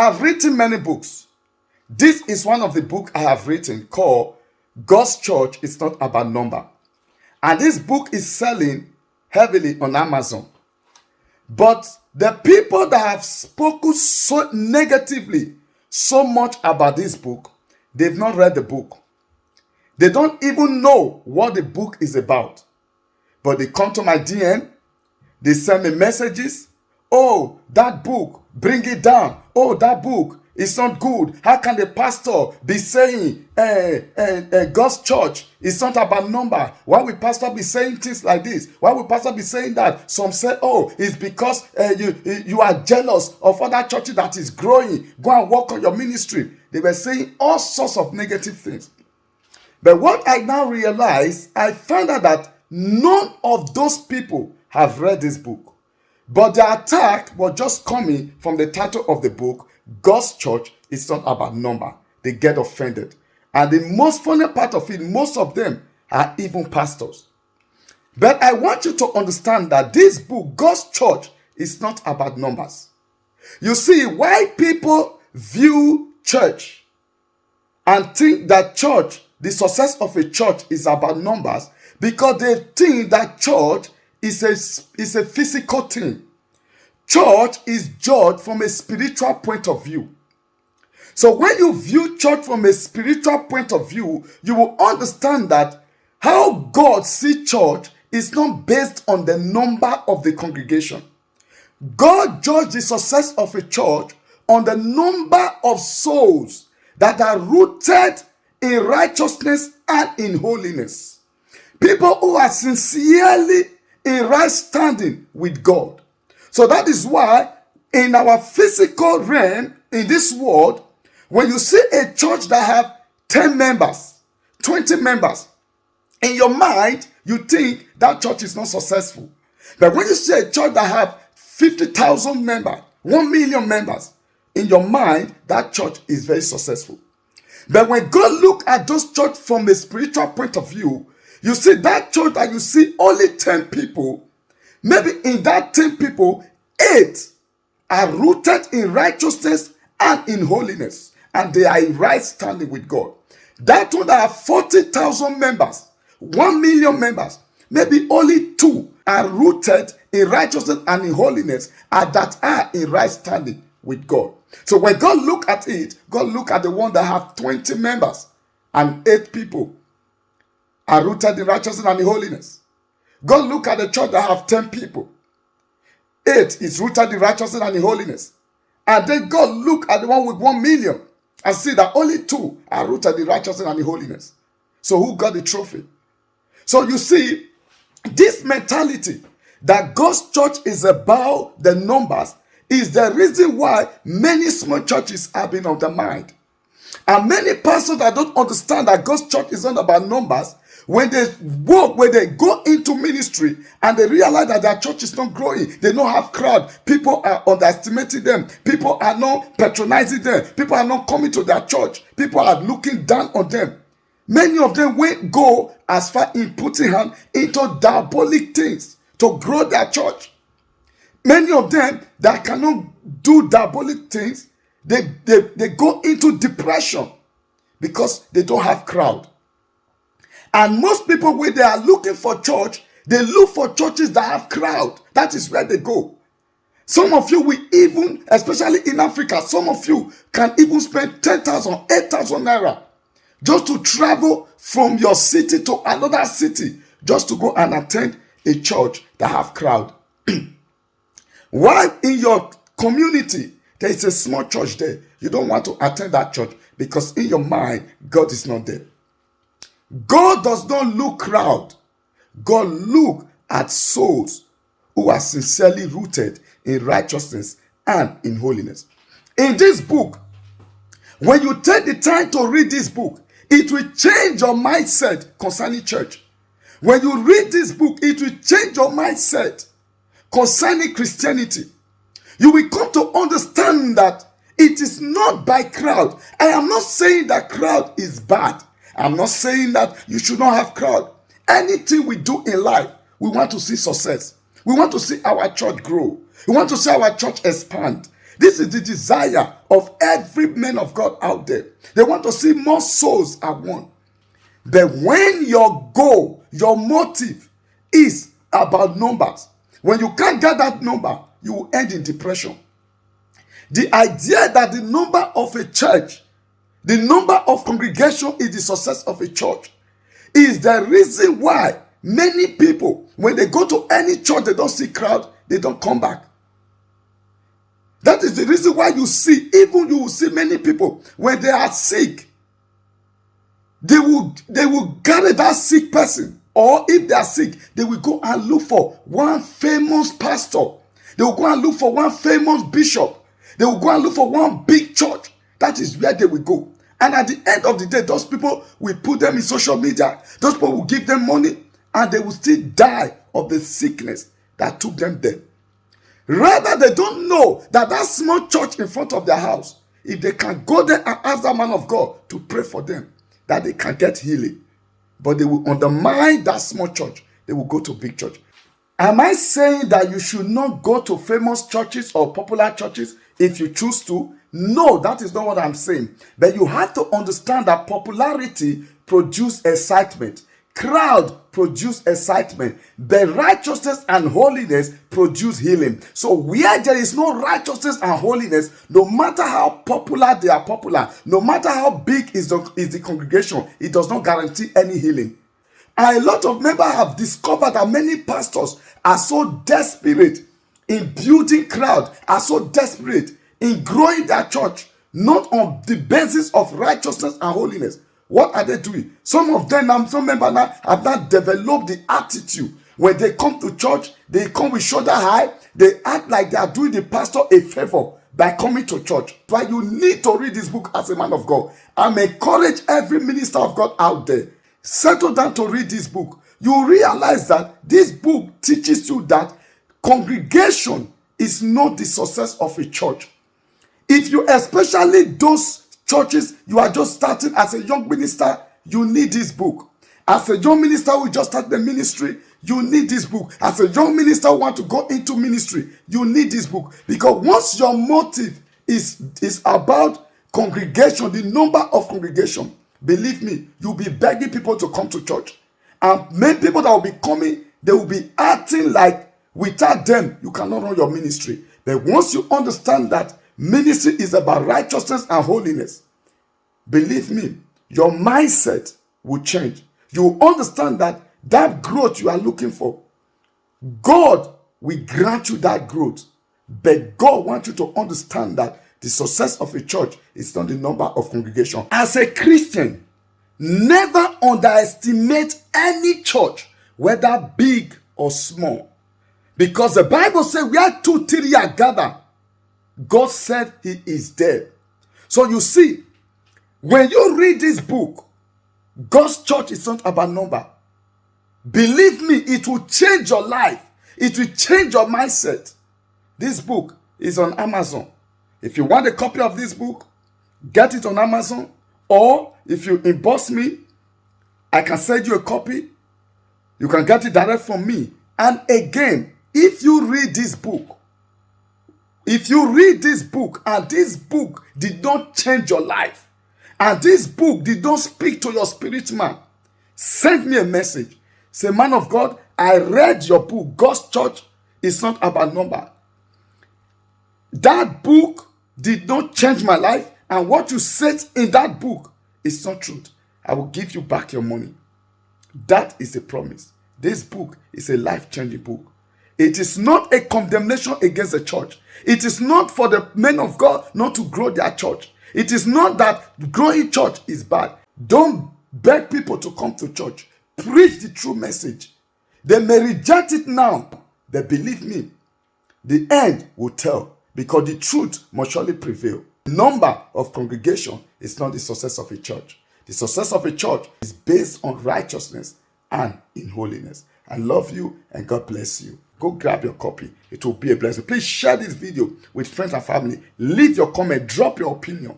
have written many books. This is one of the books I have written called God's Church is Not About Number. And this book is selling heavily on Amazon. But the people that have spoken so negatively so much about this book, they've not read the book. They don't even know what the book is about. But they come to my DM, they send me messages. Oh, that book, bring it down. Oh, that book is not good. How can the pastor be saying God's church is not about number? Why will pastor be saying things like this? Why will pastor be saying that? Some say, oh, it's because you are jealous of other churches that is growing. Go and work on your ministry. They were saying all sorts of negative things. But what I now realize, I found out that none of those people have read this book. But the attack was just coming from the title of the book, God's Church is Not About Number. They get offended. And the most funny part of it, most of them are even pastors. But I want you to understand that this book, God's Church, is not about numbers. You see, why people view church and think that church, the success of a church is about numbers, because they think that church is a physical thing. Church is judged from a spiritual point of view. So when you view church from a spiritual point of view, you will understand that how God sees church is not based on the number of the congregation. God judges the success of a church on the number of souls that are rooted in righteousness and in holiness. People who are sincerely in right standing with God. So that is why in our physical realm, in this world, when you see a church that have 10 members, 20 members, in your mind, you think that church is not successful. But when you see a church that have 50,000 members, 1 million members, in your mind, that church is very successful. But when God look at those church from a spiritual point of view, you see that church that you see only 10 people, maybe in that 10 people, 8 are rooted in righteousness and in holiness, and they are in right standing with God. That one that have 40,000 members, 1 million members, maybe only 2 are rooted in righteousness and in holiness, and that are in right standing with God. So when God look at it, God look at the one that have 20 members and 8 people are rooted in righteousness and in holiness. God look at the church that have 10 people. 8 is rooted in righteousness and in holiness. And then God look at the one with 1 million and see that only 2 are rooted in righteousness and in holiness. So who got the trophy? So you see, this mentality that God's church is about the numbers is the reason why many small churches have been undermined. And many pastors that don't understand that God's church is not about numbers, when they walk, when they go into ministry and they realize that their church is not growing, they don't have crowd, people are underestimating them, people are not patronizing them, people are not coming to their church, people are looking down on them. Many of them won't go as far in putting hand into diabolic things to grow their church. Many of them that cannot do diabolic things, they go into depression because they don't have crowd. And most people, when they are looking for church, they look for churches that have crowd. That is where they go. Some of you will even, especially in Africa, some of you can even spend 10,000, 8,000 naira just to travel from your city to another city, just to go and attend a church that have crowd. While in your community, there is a small church there, you don't want to attend that church because in your mind, God is not there. God does not look crowd. God look at souls who are sincerely rooted in righteousness and in holiness. In this book, when you take the time to read this book, it will change your mindset concerning church. When you read this book, it will change your mindset concerning Christianity. You will come to understand that it is not by crowd. I am not saying that crowd is bad. I'm not saying that you should not have crowd. Anything we do in life, we want to see success. We want to see our church grow. We want to see our church expand. This is the desire of every man of God out there. They want to see more souls are won. But when your goal, your motive is about numbers, when you can't get that number, you will end in depression. The idea that the number of a church, the number of congregation is the success of a church is the reason why many people, when they go to any church, they don't see crowd, they don't come back. That is the reason why you will see many people, when they are sick, they will carry that sick person, or if they are sick, they will go and look for one famous pastor. They will go and look for one famous bishop. They will go and look for one big church. That is where they will go. And at the end of the day, those people will put them in social media. Those people will give them money, and they will still die of the sickness that took them there. Rather, they don't know that small church in front of their house, if they can go there and ask that man of God to pray for them, that they can get healing. But they will undermine that small church. They will go to big church. Am I saying that you should not go to famous churches or popular churches if you choose to? No, that is not what I'm saying. But you have to understand that popularity produces excitement. Crowd produce excitement. But righteousness and holiness produce healing. So where there is no righteousness and holiness, no matter how popular they are popular, no matter how big is the congregation, it does not guarantee any healing. And a lot of members have discovered that many pastors are so desperate in building crowd, are so desperate in growing their church, not on the basis of righteousness and holiness. What are they doing? Some of them, some members now have not developed the attitude. When they come to church, they come with shoulder high. They act like they are doing the pastor a favor by coming to church. But you need to read this book as a man of God. I'm encourage every minister of God out there. Settle down to read this book. You realize that this book teaches you that congregation is not the success of a church. If you, especially those churches, you are just starting as a young minister, you need this book. As a young minister who just started the ministry, you need this book. As a young minister who want to go into ministry, you need this book. Because once your motive is about congregation, the number of congregation, believe me, you'll be begging people to come to church. And many people that will be coming, they will be acting like without them, you cannot run your ministry. But once you understand that ministry is about righteousness and holiness, believe me, your mindset will change. You will understand that growth you are looking for, God will grant you that growth. But God wants you to understand that the success of a church is not the number of congregation. As a Christian, never underestimate any church, whether big or small. Because the Bible says, where 2, 3 are gathered, God said he is there. So you see, when you read this book, God's church is not about number. Believe me, it will change your life. It will change your mindset. This book is on Amazon. If you want a copy of this book, get it on Amazon. Or if you inbox me, I can send you a copy. You can get it direct from me. And again, if you read this book, and this book did not change your life, and this book did not speak to your spirit man, send me a message. Say, man of God, I read your book. God's church is not about number. That book did not change my life, and what you said in that book is not truth. I will give you back your money. That is a promise. This book is a life-changing book. It is not a condemnation against the church. It is not for the men of God not to grow their church. It is not that growing church is bad. Don't beg people to come to church. Preach the true message. They may reject it now, but believe me, the end will tell, because the truth must surely prevail. The number of congregation is not the success of a church. The success of a church is based on righteousness and in holiness. I love you and God bless you. Go grab your copy. It will be a blessing. Please share this video with friends and family. Leave your comment. Drop your opinion.